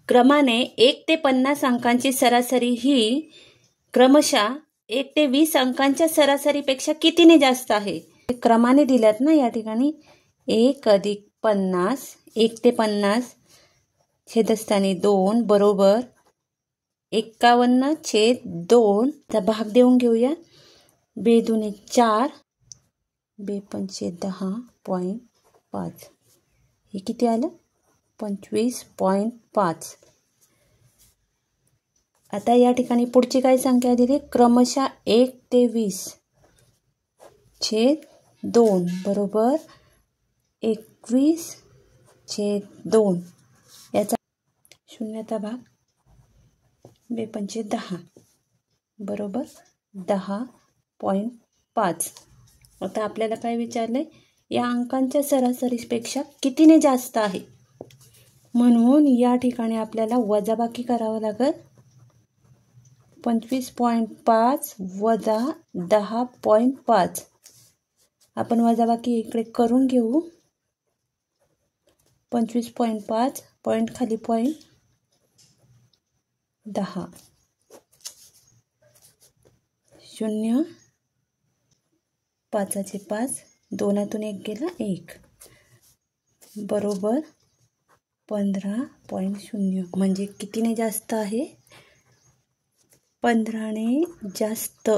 क्रमाने 1 ते 50 अंकांची सरासरी ही क्रमशः 1 ते 20 अंकांच्या सरासरीपेक्षा कितीने जास्त आहे? क्रमाने दिल्यात ना या ठिकाणी. 1 अधिक 50, 1 ते 50 छेदस्थानी 2 बरोबर 51/2 चा भाग देऊन घेऊया. 2 दुणे 4, 2 पंचे 10.5. हे किती आलं? 25.5. आता या ठिकाणी पुढची काय संख्या दिली? क्रमशः 1 ते 20 छेद 2 बरोबर 21/2. याचा शून्याचा भाग 2 पंचे 10 बरोबर 10.5. आता आपल्याला काय विचारलंय? या अंकांच्या सरासरीपेक्षा कितीने जास्त आहे? म्हणून या ठिकाणी आपल्याला वजाबाकी करावं लागेल. 25.5 वजा 10.5. आपण वजाबाकी इकडे करून घेऊ. 25.5 पॉईंट खाली पॉईंट 10 0 5चे 5 2तून 1 गेला 1 बरोबर 15.0. म्हणजे कितीने जास्त आहे? 15ने जास्त.